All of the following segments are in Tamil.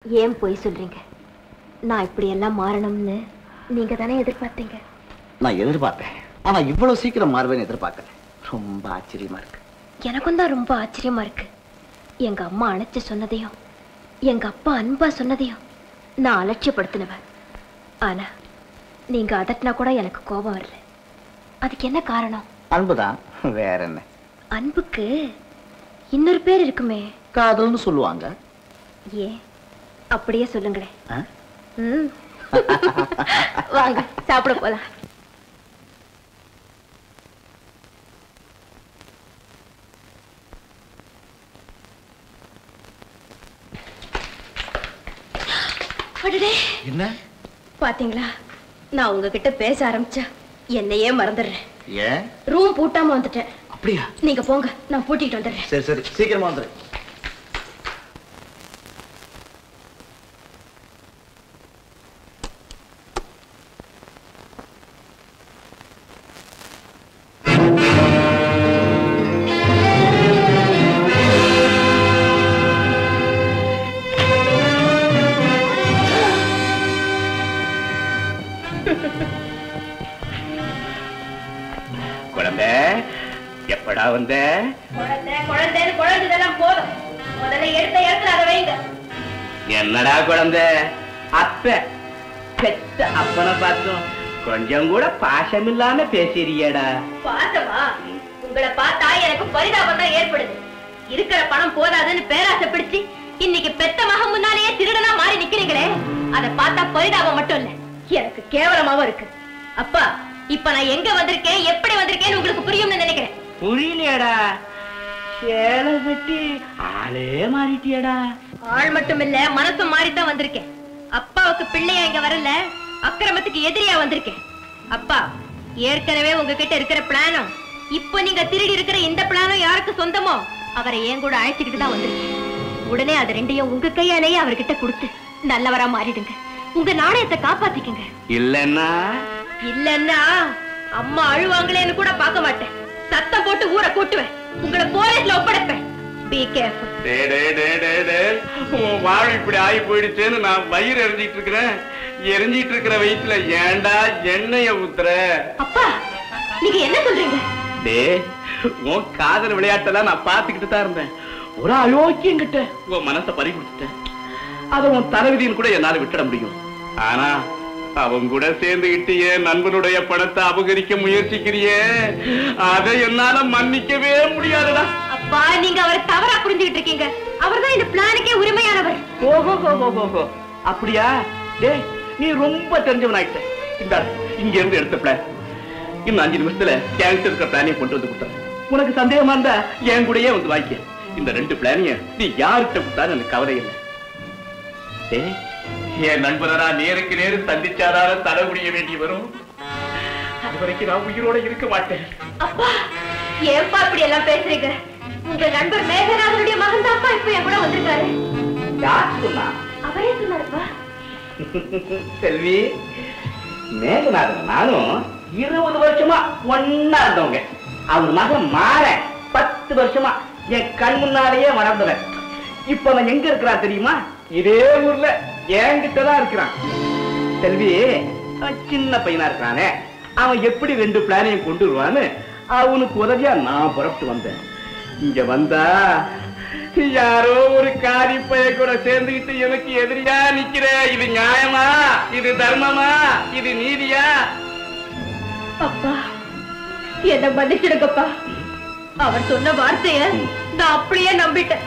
ஏன் போய் சொல்றீங்க? நான் இப்படி எல்லாம் மாறணும்னு நீங்க தானே எதிர்பார்த்தீங்க. நான் எதிர்பார்த்தேன், ஆனா இவ்வளவு சீக்கிரம் மாறுவேன்னு எதிர்பார்க்கல. ரொம்ப ஆச்சரியமா இருக்கு. எனக்கும் தான் ரொம்ப ஆச்சரியமா இருக்கு. எங்க அம்மா அணைச்சு சொன்னதையும் எங்க அப்பா அன்பா சொன்னதையும் நான் அலட்சியப்படுத்தினவன். ஆனா நீங்க அதட்டினா கூட எனக்கு கோபம் வரல. அதுக்கு என்ன காரணம்? அன்புதான், வேற என்ன? அன்புக்கு இன்னொரு பேர் இருக்குமே, காதல்னு சொல்லுவாங்க. ஏன் அப்படியே சொல்லுங்களேன். வாங்க சாப்பிட போலாம். என்ன பாத்தீங்களா, நான் உங்ககிட்ட பேச ஆரம்பிச்சா என்னையே மறந்துடுறேன். ஏன்? ரூம் பூட்டாம வந்துட்டேன். அப்படியா? நீங்க போங்க, நான் பூட்டிட்டு வந்துடுறேன். சரி சரி, சீக்கிரமா வந்துடு. எப்படா வந்த? என்னடா குழந்தை? அத்தை பெத்த அப்பனை பார்த்தோம், கொஞ்சம் கூட பாசம் இல்லாம பேசுறியடா. பாசமா? உங்களை பார்த்தா எனக்கு பரிதாபம் தான் ஏற்படுது. இருக்கிற பணம் போதாதுன்னு பேராசை பிடிச்சு இன்னைக்கு பெத்த மகன் முன்னாலேயே திருடனா மாறி நிக்கிறீங்களே, அதை பார்த்தா பரிதாபம் மட்டும் இல்ல, எனக்கு கேவலமாவும் இருக்கு. அப்பா, இப்ப நான் எங்க வந்திருக்கேன், எப்படி வந்திருக்கேன்னு உங்களுக்கு புரியும்னு நினைக்கிறேன். புரியலையடா, சேலை வெட்டி ஆளே மாறிட்டியடா. ஆள் மட்டும் இல்ல, மனசும் மாறித்தான் வந்திருக்கேன். அப்பாவுக்கு பிள்ளையா இங்க வரல, அக்கிரமத்துக்கு எதிரியா வந்திருக்கேன். அப்பா, ஏற்கனவே உங்ககிட்ட இருக்கிற பிளானும் இப்ப நீங்க திருடி இருக்கிற இந்த பிளானும் யாருக்கு சொந்தமோ அவரை ஏன் கூட அழைச்சுக்கிட்டு தான் வந்திருக்கேன். உடனே அது ரெண்டையும் உங்க கையாலேயே அவர்கிட்ட கொடுத்து நல்லவரா மாறிடுங்க. உங்க நாணயத்தை காப்பாத்திக்குங்க. இல்லன்னா இல்லன்னா அம்மா அழுவாங்களேன்னு கூட பார்க்க மாட்டேன். சத்தம் போட்டு ஊரை கூட்டுவேன், உங்களை போலீஸ்ல ஒப்படைப்பேன். Be careful. வாழ் இப்படி ஆகி போயிடுச்சேன்னு நான் வயிறு எரிஞ்சிட்டு இருக்கிறேன். எரிஞ்சிட்டு இருக்கிற வயிற்றுல ஏண்டா எண்ணெய ஊத்துற? அப்பா, நீங்க என்ன சொல்றீங்க? டே, உன் காதல் விளையாட்டெல்லாம் நான் பாத்துக்கிட்டு தான் இருந்தேன். ஒரு அயோக்கியம் கிட்ட உன் மனசை பறி கொடுத்துட்டேன். அதை உன் தலைவிதின்னு கூட என்னால விட்டுட முடியும். ஆனா அவங்க கூட சேர்ந்துகிட்டு என் நண்பனுடைய பணத்தை அபகரிக்க முயற்சிக்கிறியே, அதை என்னால மன்னிக்கவே முடியாதுடா. அப்பா, நீங்க அவரை தவறா புரிஞ்சுக்கிட்டு இருக்கீங்க. அவர்தான் இந்த பிளானுக்கே உரிமையானவர். ஓஹோ, அப்படியா? டே, நீ ரொம்ப தெரிஞ்சவன் ஆயிட்ட. இந்த இங்க இருந்து எடுத்த பிளான் இன்னும் 5 நிமிஷத்துல கேங்ஸ்டர் இருக்கிற பிளானையும் கொண்டு வந்து கொடுத்தேன். உனக்கு சந்தேகமா இருந்தா என் கூடயே வந்து வாங்கிக்க. இந்த 2 பிளானையும் நீ யார்கிட்ட கொடுத்தாலும் எனக்கு கவலை இல்லை. என் நண்பனா நேருக்கு நேரு சந்திச்சாதார தலை முடிய வேண்டி வரும். அது வரைக்கும் நான் உயிரோட இருக்க மாட்டேன். அப்பா, ஏன்பா இப்படி எல்லாம் பேசுறீங்க? உங்க நண்பர் மேகநாதனுடைய மகன் தான் அப்பா இப்ப என் கூட வந்திருக்காரு. யார் சொன்னா? அவரே சொன்னாருப்பா. செல்வி, மேகநாதன் நானும் 20 வருஷமா ஒன்னா இருந்தவங்க. அவர் மகன் மாற 10 வருஷமா என் கண் முன்னாலேயே வளர்ந்தவன். இப்ப அவன் எங்க இருக்கிறான் தெரியுமா? இதே ஊர்ல என்கிட்டதான் இருக்கிறான். செல்வி, சின்ன பையனா இருக்கிறானே, அவன் எப்படி 2 பிளானையும் கொண்டு வருவான்னு அவனுக்கு உதவியா நான் புறப்பட்டு வந்தேன். இங்க வந்தா யாரோ ஒரு காரி பைய கூட சேர்ந்துகிட்டு எனக்கு எதிரியா நிக்கிற. இது நியாயமா? இது தர்மமா? இது நீதியா? அப்பா, என்ன மன்னிச்சிடுங்கப்பா. அவர் சொன்ன வார்த்தைய நான் அப்படியே நம்பிட்டேன்.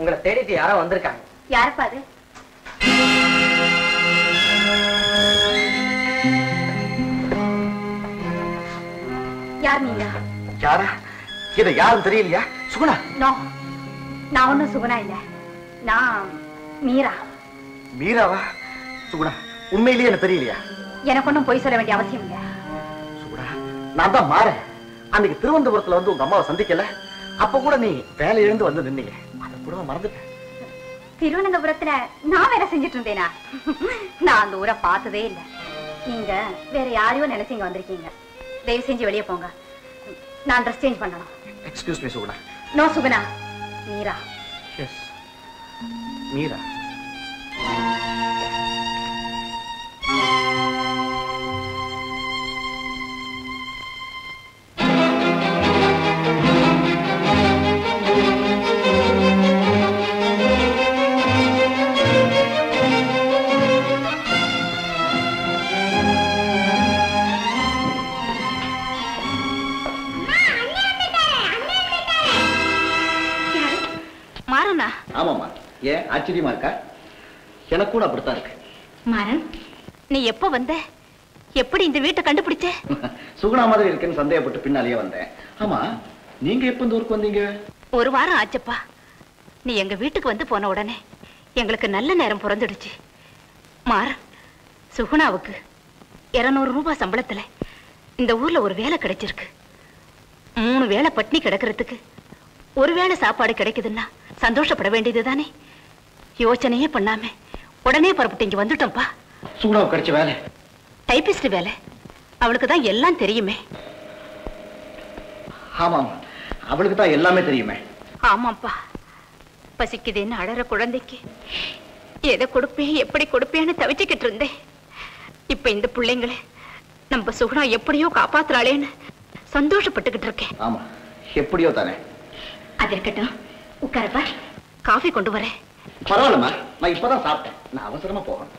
உங்களை தேடிட்டு யாரோ வந்திருக்காங்க. யாருப்பா அது? யார் நீங்க? யாரா? இதை யாரும் தெரியலையா? சுகுணா? நான் ஒன்னும் சுகுணா இல்ல, நான் மீரா. மீராவா? சுகுணா, உண்மையிலேயே எனக்கு தெரியலையா? எனக்கு ஒன்னும் பொய் சொல்ல வேண்டிய அவசியம் இல்ல. சுகுணா, நான் தான் மாறேன். அன்னைக்கு திருவனந்தபுரத்துல வந்து உங்க அம்மாவை சந்திக்கல, அப்ப கூட நீ வேலை எழுந்து வந்து நின்னீங்க. அதை கூட மறந்துட்டேன். திருவனந்தபுரத்துல நான் வேலை செஞ்சுட்டு இருந்தேனா? நான் அந்த ஊரை பார்த்ததே இல்லை. நீங்க வேற யாரையோ நினைச்சீங்க வந்திருக்கீங்க. தயவு செஞ்சு வெளியே போங்க, நான் ட்ரெஸ் சேஞ்ச் பண்ணணும். Excuse me Suguna. No Suguna, Meera. Yes, Meera. ஆமாமா, ஏன் ஆச்சரியமா இருக்கா? எனக்கு கூட அப்படித்தான் இருக்கு. மாறன், நீ எப்ப வந்த? எப்படி இந்த வீட்டை கண்டுபிடிச்ச? சுகுணா மாதிரி இருக்குன்னு சந்தேகப்பட்டு பின்னாலேயே வந்தேன். ஆமா, நீங்க எப்ப இந்த ஊருக்கு வந்தீங்க? ஒரு வாரம் ஆச்சப்பா. நீ எங்க வீட்டுக்கு வந்து போன உடனே எங்களுக்கு நல்ல நேரம் பிறந்துடுச்சு. மாறன், சுகுணாவுக்கு 200 ரூபாய் சம்பளத்துல இந்த ஊர்ல ஒரு வேலை கிடைச்சிருக்கு. 3 வேளை பட்னி கிடக்கிறதுக்கு ஒரு வேளை சாப்பாடு கிடைக்குதுன்னா சந்தோஷப்பட வேண்டியதுதானே? யோசனையே பண்ணாம உடனே புறப்பட்டு இங்க வந்துட்டோம்ப்பா. சுகுணாவுக்கு கிடைச்ச வேலை டைபிஸ்ட் வேலை. அவளுக்கு தான் எல்லாம் தெரியுமே. ஆமாம், அவளுக்கு தான் எல்லாமே தெரியுமே. ஆமாப்பா, பசிக்குதுன்னு அழற குழந்தைக்கு எதை கொடுப்பேன் எப்படி கொடுப்பேன்னு தவிச்சுக்கிட்டு இருந்தேன். இப்ப இந்த பிள்ளைங்களை நம்ம சுகுணா எப்படியோ காப்பாத்துறாளேன்னு சந்தோஷப்பட்டுக்கிட்டு இருக்கேன். ஆமா, எப்படியோ தானே. அது இருக்கட்டும், உட்காரப்பா, காஃபி கொண்டு வரேன். பரவாயில்லம்மா, நான் இப்பதான் சாப்பிட்டேன். நான் அவசரமா போகணும்.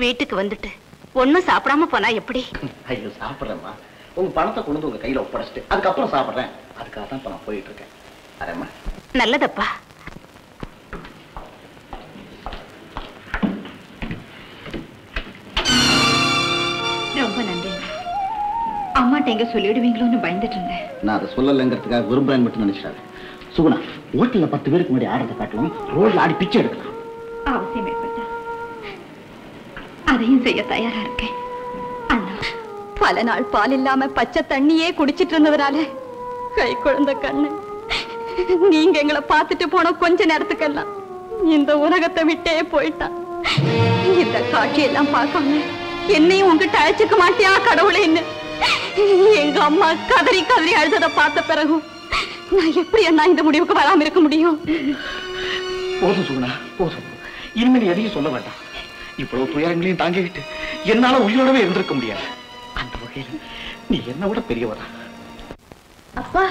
வீட்டுக்கு வந்துட்டு ஒன்னும் சாப்பிடாம போனா எப்படி? ஐயோ, சாப்பிடுறேம்மா. உங்க பணத்தை கொண்டு வந்து உங்க கையில ஒப்படைச்சிட்டு அதுக்கப்புறம் சாப்பிடுறேன். அதுக்காக தான் இப்ப நான் போயிட்டு இருக்கேன். அரேம்மா. நல்லதப்பா. ரொம்ப நன்றி. அம்மாட்ட எங்க சொல்லிடுவீங்களோன்னு பயந்துட்டு இருந்தேன். நான் அதை சொல்லலைங்கிறதுக்காக விரும்புறேன்னு மட்டும் நினைச்சாரு. சுகுணா, ஹோட்டல்ல 10 பேருக்கு முன்னாடி ஆடுறத காட்டணும், ரோட்ல ஆடி பிச்சை எடுக்கலாம். அவசியம் ஏற்பட்டா அதையும் செய்ய தயாரா இருக்கேன். அண்ணா, பல நாள் பால் இல்லாம பச்சை தண்ணியே குடிச்சிட்டு இருந்ததுனால கை குழந்தை கண்ணு நீங்க எங்களை பார்த்துட்டு போன கொஞ்ச நேரத்துக்கெல்லாம் இந்த உலகத்தை விட்டே போயிட்டான். இந்த காட்சியெல்லாம் பார்க்காம என்னையும் உங்ககிட்ட அழைச்சிக்க மாட்டியா கடவுளேன்னு எங்க அம்மா கதறி கதறி அழுததை பார்த்த பிறகும் நான் எப்படி அண்ணா இந்த முடிவுக்கு வராம இருக்க முடியும்? போதும் சுகுணா, போதும். இனிமேல் எதையும் சொல்ல வேண்டாம். இவ்வளவு துயரங்களையும் தாங்கிக்கிட்டு என்னால உயிரோடவே இருந்திருக்க முடியாது. அந்த வகையில் நீ என்ன விட பெரியவரா. அப்பா,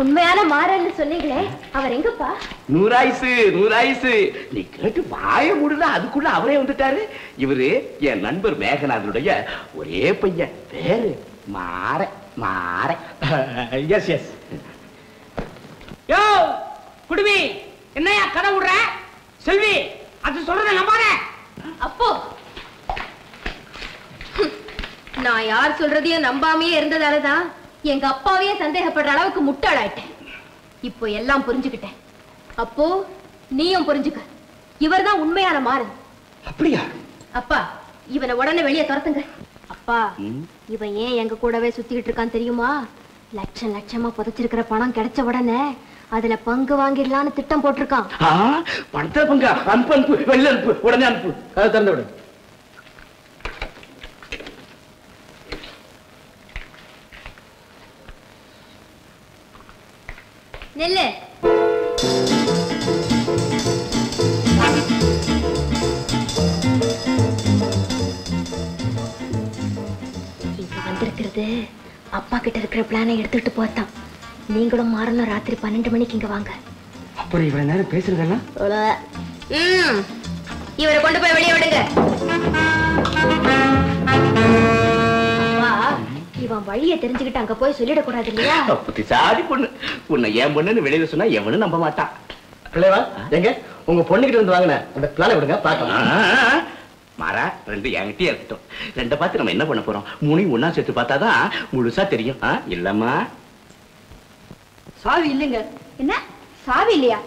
உண்மையான மாறன்னு சொன்னீங்களே, அவர் எங்கப்பா? 100 ஆயுசு 100 ஆயுசு. நீ கேட்டு வாய முடியல, அதுக்குள்ள அவரே வந்துட்டாரு. இவரு என் நண்பர் மேகநாதனுடைய ஒரே பையன். பேரு மாற மாற. S S. யோ குடுமி, என்னையா கதை விடுற? செல்வி, அது சொல்றத நம்பாத. அப்போ நான் யார் சொல்றதையும் நம்பாமையே இருந்ததாலதான் எங்க அப்பாவையே சந்தேகப்படுற அளவுக்கு முட்டாளாயிட்டேன். இப்போ எல்லாம் புரிஞ்சுக்கிட்டேன். அப்போ நீயும் புரிஞ்சுக்க, இவர்தான் உண்மையான மாறன். அப்படியா? அப்பா, இவனை உடனே வெளியே துரத்துங்க. அப்பா, இவன் ஏன் எங்க கூடவே சுத்திக்கிட்டு இருக்கான்னு தெரியுமா? லட்சம் லட்சமா புதைச்சிருக்கிற பணம் கிடைச்ச உடனே அதுல பங்கு வாங்கிடலான்னு திட்டம் போட்டிருக்கான். பணத்தை பங்கு அனுப்பு அனுப்பு, வெளில அனுப்பு, உடனே அனுப்பு. அதை திறந்து விடு. நெல்லு. இங்க வந்திருக்கிறது அப்பா கிட்ட இருக்கிற பிளானை எடுத்துட்டு போத்தான். நீங்களும் மாறணும் ராத்திரி 12 மணிக்கு இங்க வாங்க. அப்புறம் இவ்வளவு நேரம் பேசுறதெல்லாம் இவரை கொண்டு போய் வெளியே விடுங்க. இவன் வழியை தெரிஞ்சுக்கிட்டு அங்க போய் சொல்லிடக்கூடாது இல்லையா? புத்திசாலி பொண்ணு. உன்னை ஏன் பொண்ணுன்னு வெளியில சொன்னா எவனும் நம்ப மாட்டான். பிள்ளைவா, எங்க உங்க பொண்ணுகிட்ட இருந்து வாங்கின அந்த பிளானை விடுங்க பார்க்கலாம். மாறா 2 என்கிட்டயே இருக்கட்டும். 2 பார்த்து நம்ம என்ன பண்ண போறோம்? 3 ஒண்ணா சேர்த்து பார்த்தாதான் முழுசா தெரியும். இல்லம்மா சாவி இல்லைங்க. என்ன சாவி இல்லையா?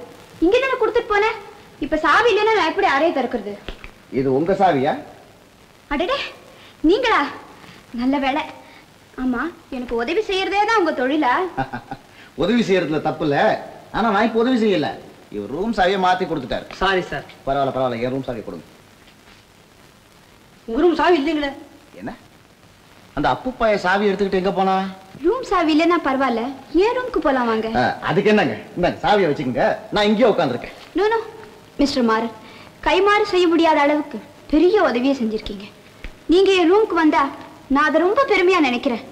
இங்க தானே கொடுத்துட்டு போனேன். இப்ப சாவி இல்லைன்னா நான் எப்படி அறையை திறக்கிறது? இது உங்க சாவியா? அடடே நீங்களா? நல்ல வேலை. ஆமா, எனக்கு உதவி செய்யறதே தான் உங்க தொழிலா? உதவி செய்யறதுல தப்பு இல்ல. ஆனா நான் இப்ப உதவி செய்யல. இவர் ரூம் சாவியை மாத்தி கொடுத்துட்டாரு. Sorry sir. பரவாயில்ல, என் ரூம் சாவி கொடுங்க. உங்க ரூம் சாவி இல்லைங்களே. என்ன அந்த அப்புப்பாய சாவி எடுத்துக்கிட்டு எங்க போனா? ரூம் சாவி இல்லைன்னா பரவாயில்ல, ஏன் ரூம்க்கு போலாம் வாங்க. அதுக்கு என்னங்க, இந்த சாவியை வச்சுக்கோங்க, நான் இங்கேயே உட்காந்துருக்கேன். நோ மிஸ்டர் மாறன், கைமாறு செய்ய முடியாத அளவுக்கு பெரிய உதவியை செஞ்சிருக்கீங்க. நீங்க என் ரூம்க்கு வந்தா நான் அதை ரொம்ப பெருமையா நினைக்கிறேன்.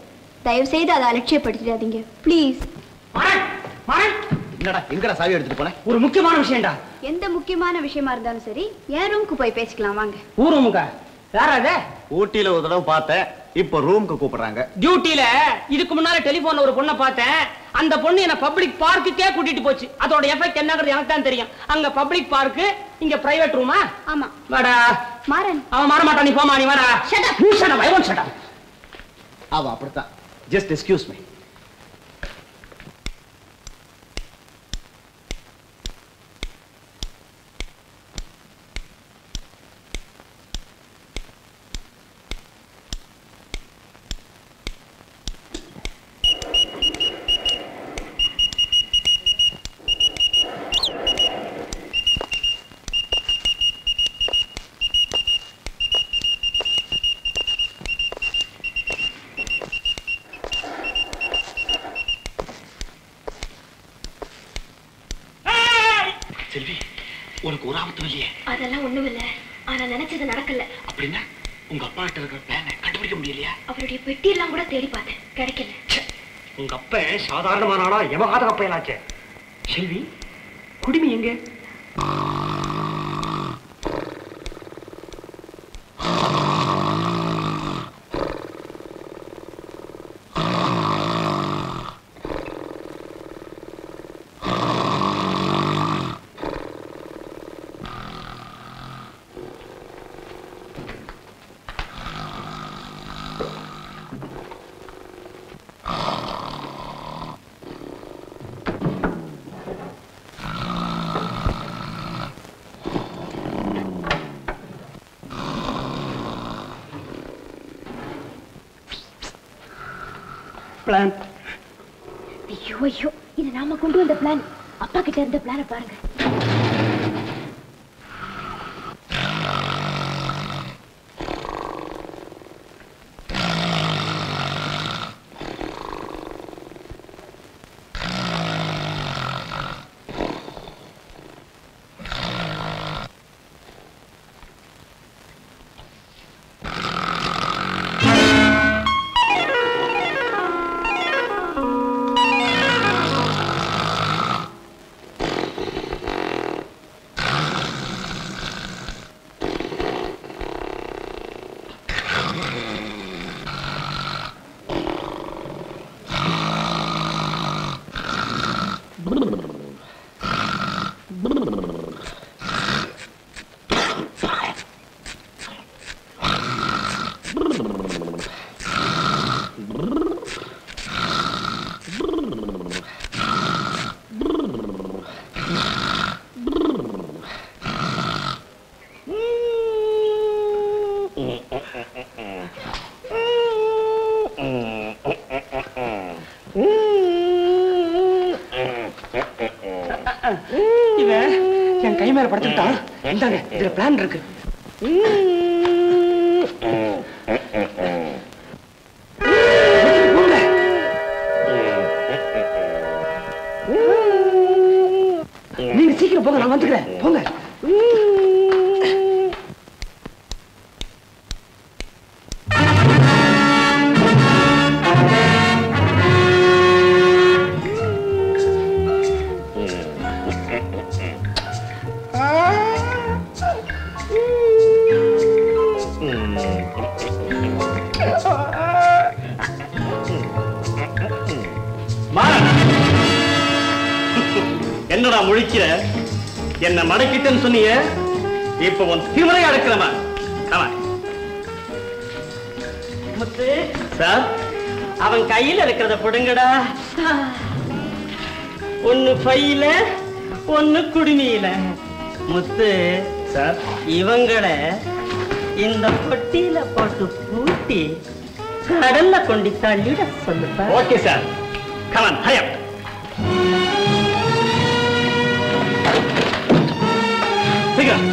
தயவு செய்து அதை அலட்சியப்படுத்திடாதீங்க ப்ளீஸ். என்னடா எங்கடா சாவி எடுத்துட்டு போனேன்? ஒரு முக்கியமான விஷயம்டா. எந்த முக்கியமான விஷயமா இருந்தாலும் சரி என் ரூம்க்கு போய் பேசிக்கலாம் வாங்க. ரூமுக்கா? யாராவது? ஊட்டியில ஒரு தடவை பார்த்தேன், இப்ப ரூமுக்கு கூப்பிடுறாங்க. டியூட்டில இதுக்கு முன்னால டெலிபோன்ல ஒரு பொண்ணை பார்த்தேன். அந்த பொண்ணு என்ன பப்ளிக் பார்க்குக்கே கூட்டிட்டு போச்சு. அதோட எஃபெக்ட் என்னங்கிறது எனக்கு தான் தெரியும். அங்க பப்ளிக் பார்க்கு, இங்க பிரைவேட் ரூமா? ஆமா. வாடா மாறன். அவன் மாற மாட்டான், நீ போமா, நீ வாடா. Shut up. You shut up. I want shut up. அவ அப்படித்தான். Just excuse me. செல்வி, உனக்கு ஒரு ஆபத்தும் இல்லையே? அதெல்லாம் ஒண்ணும் இல்ல. ஆனா நினைச்சது நடக்கல. அப்படின்னா உங்க அப்பா கிட்ட இருக்கிற பிளானை கண்டுபிடிக்க முடியலையா? அவருடைய பெட்டி எல்லாம் கூட தேடி பார்த்தேன், கிடைக்கல. உங்க அப்ப சாதாரணமான ஆளா எவகாத அப்பையலாச்சே. செல்வி, குடிமி எங்க? பிளான். ஐயோ ஐயோ, இது நாம கொண்டு வந்த பிளான். அப்பா கிட்ட இருந்த பிளான பாருங்க. இவன் என் கை மேல படுத்துட்டான். இந்தாங்க, இதுல பிளான் இருக்கு. நீங்க சீக்கிரம் போங்க, நான் வந்துக்கிறேன். போங்க. என்னடா முழிக்கிற? என்ன மடக்கிட்டேன்னு சொன்னீங்க, இப்ப உன் திமிரை அடக்கிறமா. முத்து சார், அவன் கையில இருக்கிறத புடுங்கடா. ஒண்ணு பையில ஒண்ணு குடுமியில. முத்து சார், இவங்களை இந்த பொட்டியில போட்டு பூட்டி கடல்ல கொண்டு தள்ளிட சொல்லுப்பா. Okay sir. கமான், ஹையப். சீக்கிரம்.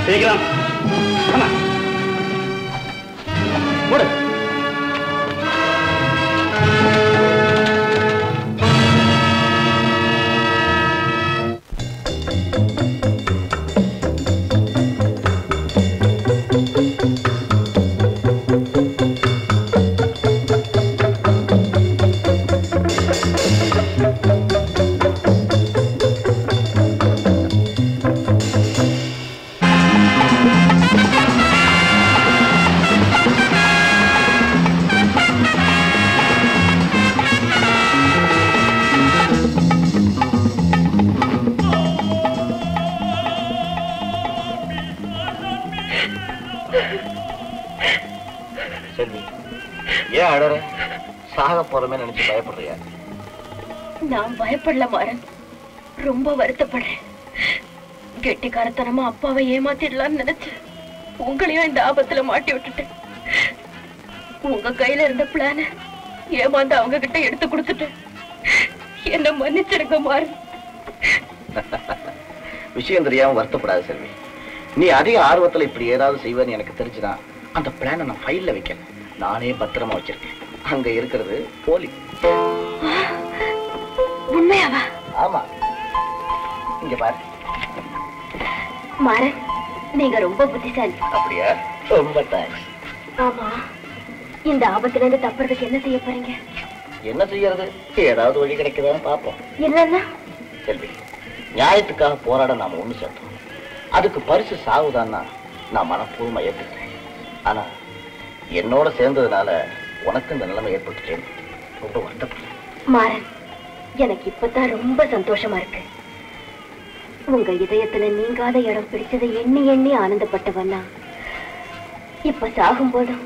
சீக்கிரம். கமான். ஓடு. ஏன் அழற? சாக போறமே நினைச்சு பயப்படுறியா? நான் பயப்படல மாறன், ரொம்ப வருத்தப்படுறேன். கெட்டிக்காரத்தனமா அப்பாவை ஏமாத்திடலாம்னு நினைச்சு உங்களையும் இந்த ஆபத்துல மாட்டி விட்டுட்டேன். உங்க கையில இருந்த பிளான ஏமாந்து அவங்க கிட்ட எடுத்து கொடுத்துட்டேன். என்ன மன்னிச்சிருங்க மாறன். விஷயம் தெரியாம வருத்தப்படாது செல்வி. நீ அதிக ஆர்வத்துல இப்படி ஏதாவது செய்வேன்னு எனக்கு தெரிஞ்சுதான் அந்த பிளான நான் ஃபைல்ல வைக்கல. நானே பத்திரமா வச்சிருக்கேன். அங்க இருக்கிறது போலி. உண்மையாவா? ஆமா, இங்க பாரு. மாறன், நீங்க ரொம்ப புத்திசாலி. அப்படியா? ரொம்ப தேங்க்ஸ். ஆமா, இந்த ஆபத்துல இருந்து தப்புறதுக்கு என்ன செய்ய போறீங்க? என்ன செய்யறது? ஏதாவது வழி கிடைக்குதான்னு பாப்போம். இல்லன்னா செல்வி, நியாயத்துக்காக போராட நாம ஒண்ணு சேர்த்தோம். அதுக்கு பரிசு சாவுதான்னா நான் மனப்பூர்வமா ஏற்றுக்கிறேன். ஆனா என்னோட சேர்ந்ததுனால உனக்கு இந்த நிலைமை ஏற்பட்டுச்சேன் ரொம்ப வருத்தப்படுறேன். மாறன், எனக்கு இப்பதான் ரொம்ப சந்தோஷமா இருக்கு. உங்க இதயத்துல நீங்காத இடம் பிடிச்சதை எண்ணி எண்ணி ஆனந்தப்பட்டவன்னா இப்ப சாகும் போதும்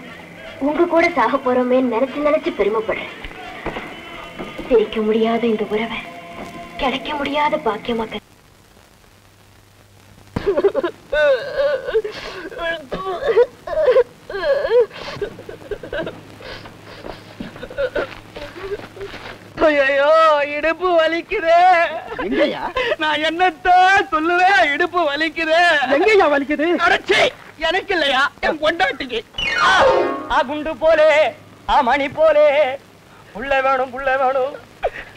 உங்க கூட சாக போறோமே நினைச்சு நினைச்சு பெருமைப்படுறேன். பிரிக்க முடியாத இந்த உறவை கிடைக்க முடியாத பாக்கியமாக்க. ஐயோ, இடுப்பு வலிக்குதே. எங்கயா? நான் என்னத்தான் சொல்லுவேன், இடுப்பு வலிக்குதே. எங்கயா வலிக்குது? அடச்சே, எனக்கு இல்லையா, என் பொண்டாட்டிக்கு. குண்டு போலே, மணி போலே, புள்ள வேணும் புள்ள வேணும்.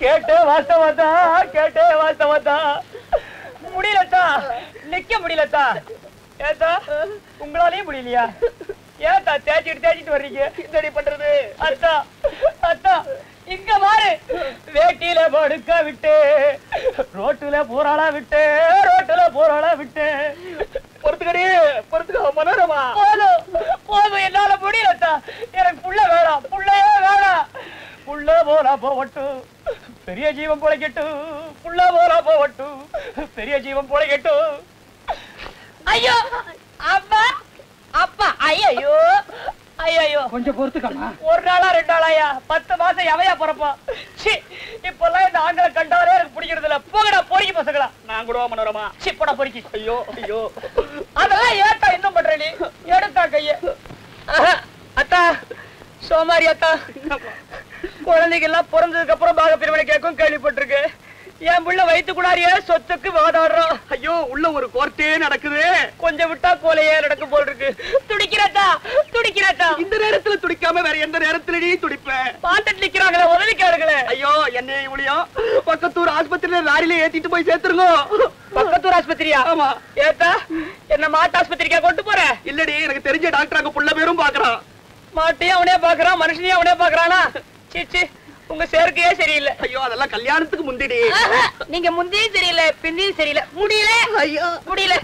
கேட்டே வாஸ்தவத்தா, கேட்டே வாஸ்தவத்தா. முடியலத்தா, நிக்க முடியலத்தா. ஏத்தா, உங்களாலையும் முடியலையா? ஏத்தா தேய்ச்சிட்டு வர்றீங்க? என்னடி பண்றது? அத்தா அத்தா, இங்க பாரு, வேட்டியில படுக்க விட்டு ரோட்டுல போராளா விட்டு, ரோட்டுல போராளா விட்டு. பொறுத்துக்கடி, பொறுத்துக்க மனோரமா. போதும் போதும், என்னால முடியலத்தா. எனக்கு புள்ள வேணாம், புள்ளையே வேணாம். புள்ள போலா போவட்டும், பெரிய ஜீவன் பொழைக்கட்டும். புள்ள போலா போவட்டும், பெரிய ஜீவன் பொழைக்கட்டும். ஐயோ அப்பா அப்பா, ஐயோ ஐயோ, கொஞ்சம் பொறுத்துக்கமா. ஒரு நாளா 2 நாளாயா? 10 மாசம் எவையா பிறப்பா? இப்பெல்லாம் இந்த ஆண்களை கண்டாலே எனக்கு பிடிக்கிறது இல்ல. போகடா பொறுக்கி பசங்களா. நான் கூட மனோரமா. போடா பொறுக்கி. ஐயோ ஐயோ, அதெல்லாம் ஏத்தா இன்னும் பண்ற நீ? எடுத்தா கைய. அத்தா சோமாரி அத்தா, குழந்தைங்க எல்லாம் பிறந்ததுக்கு அப்புறம் பாக பிரிவினை கேட்கும் கேள்விப்பட்டிருக்கு. என் புள்ள வயிற்று கூடாரியே சொத்துக்கு வாதாடுறோம். ஐயோ, உள்ள ஒரு கோர்ட்டே நடக்குது. கொஞ்சம் விட்டா கோலையே நடக்க போல் இருக்கு. துடிக்கிறதா துடிக்கிறதா. இந்த நேரத்துல துடிக்காம வேற எந்த நேரத்துல நீ துடிப்ப? பாத்துட்டு நிக்கிறாங்களே, உதவி கேளுங்களே. ஐயோ, என்ன இவ்வளியும் பக்கத்தூர் ஆஸ்பத்திரியில லாரியில ஏத்திட்டு போய் சேர்த்துருங்க. பக்கத்தூர் ஆஸ்பத்திரியா? ஆமா. ஏத்தா, என்ன மாட்டு ஆஸ்பத்திரிக்கா கொண்டு போற? இல்லடி, எனக்கு தெரிஞ்ச டாக்டர் அங்க புள்ள பேரும் பாக்குறான். மாட்டையும் அவனே பாக்குறான், மனுஷனையும் அவனே பாக்குறானா? சீச்சி, உங்க சேர்க்கையே சரியில்லை. ஐயோ, அதெல்லாம் கல்யாணத்துக்கு முந்திடி. நீங்க முந்தியும் சரியில்லை, பிந்தியும் சரியில்லை. முடியல. ஐயோ முடியல.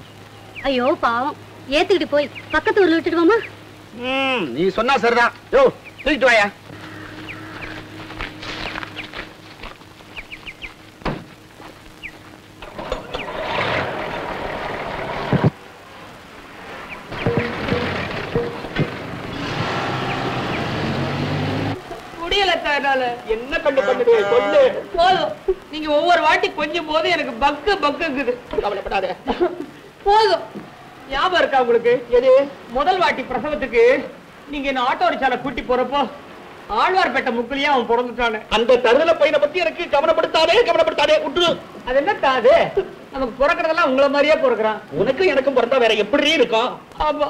ஐயோ பாவம், ஏத்துக்கிட்டு போய் பக்கத்து ஊர்ல விட்டுடுவோமா? நீ சொன்னா சரிதான். யோ, தூக்கிட்டு வாயா. என்னால என்ன கண்டு பண்ணுது சொல்லு. போதும், நீங்க ஒவ்வொரு வாட்டி கொஞ்சம் போது எனக்கு பக்குங்குது. கவலைப்படாத. போதும். ஞாபகம் இருக்கா உங்களுக்கு? எது? முதல் வாட்டி பிரசவத்துக்கு நீங்க என்ன ஆட்டோ ரிக்ஷால கூட்டி போறப்போ ஆழ்வார்பேட்டை முக்குலயே அவன் பிறந்துட்டானே. அந்த தருதல பையனை பத்தி எனக்கு கவனப்படுத்தாதே விட்டு. அது என்ன தாது? நமக்கு பிறக்கிறதெல்லாம் உங்களை மாதிரியே பிறக்கிறான். உனக்கும் எனக்கும் பிறந்தா வேற எப்படி இருக்கும்? ஆமா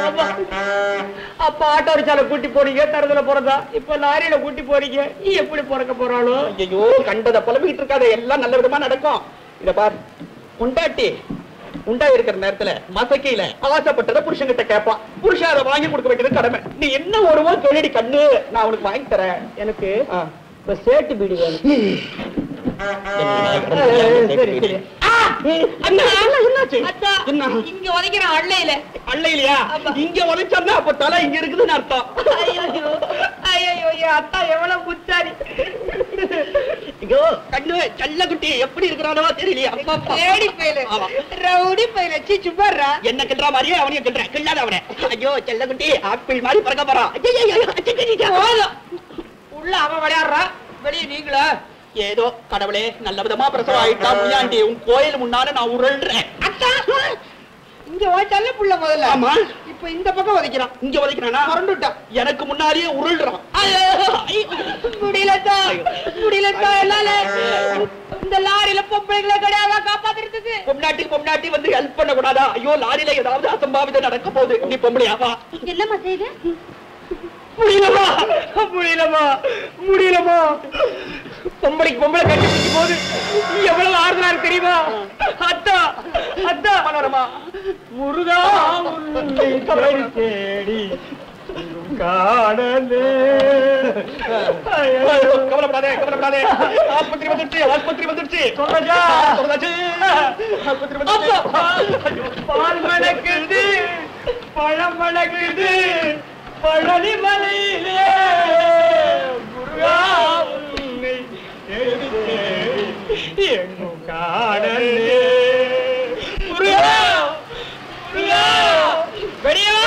ஆமா. அப்ப ஆட்டோ ரிக்ஷால கூட்டி போறீங்க, தருதல பிறந்தா. இப்ப லாரியில கூட்டி போறீங்க, நீ எப்படி பிறக்க போறாளோ? ஐயோ, கண்டத புலம்பிட்டு இருக்காத, எல்லாம் நல்ல விதமா நடக்கும். இத பார், உண்டா இருக்கிற நேரத்துல மசக்கையில ஆசைப்பட்டத புருஷன்கிட்ட கேட்பான். புருஷன் அதை வாங்கி கொடுக்க வேண்டியது கடமை. நீ என்ன ஒருவோ கேளடி கண்ணு, நான் உனக்கு வாங்கி தரேன். எனக்கு இப்ப சேட்டு பீடி வேணும். இங்க உதைக்கிற அள்ளையிலையா? இங்க உதைச்சா அப்ப தலை இங்க இருக்குதுன்னு அர்த்தம். அத்தா எவ்வளவு புத்தாரி. கண்ணு செல்ல குட்டி எப்படி இருக்கிறானோ தெரியலையா? தேடி பயில ரவுடி பயில சீச்சு போடுறா. என்ன கிள்ற மாதிரியே அவனையும் கிள்ற. கிள்ளாத அவனை. ஐயோ செல்ல குட்டி ஆப்பிள் மாதிரி பறக்க போறான். உள்ள அவன் விளையாடுறான், வெளியே நீங்களா? ஏதோ கடவுளே நல்ல விதமா பிரசவம் ஆயிட்டா முயாண்டி, உன் கோயில் முன்னால நான் உருள்றேன். இங்க உதைச்சால புள்ள முதல்ல. ஆமா, இப்ப இந்த பக்கம் உதைக்கிறான். இங்க உதைக்கிறானா? மறந்துட்டான். எனக்கு முன்னாடியே உருள்றான். முடியலத்தா என்னால. இந்த லாரியில பொம்பளைகளை கிடையாதா காப்பாத்துறதுக்கு? பொம்னாட்டி வந்து ஹெல்ப் பண்ண கூடாதா? ஐயோ, லாரியில ஏதாவது அசம்பாவிதம் நடக்க போகுது. நீ பொம்பளையாவா? என்னம்மா செய்து? முடியலமா. பொம்பளை கட்டிப்பிடிக்கும் போது எவ்வளவு ஆறுதலா இருக்கு தெரியுமா? அத்தா மனோரமா, முருகா தேடி காணலே. கவலைப்படாதே. ஆஸ்பத்திரி வந்துருச்சு. பால் மணக்குது, பழம் மணக்குது, பழனி மலையிலே முருகா உன்னை தேடி எங்கும் காணலே. முருகா வெளியே வா.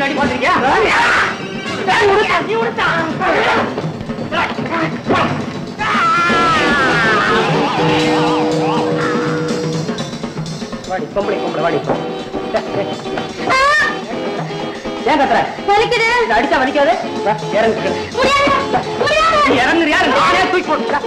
அடி பாத்திருக்கியா? வாடி பொம்பளை வாடி. ஏன் கத்துற? அடிச்சா வலிக்காது. இறங்குறியா நானே தூக்கி போட்டு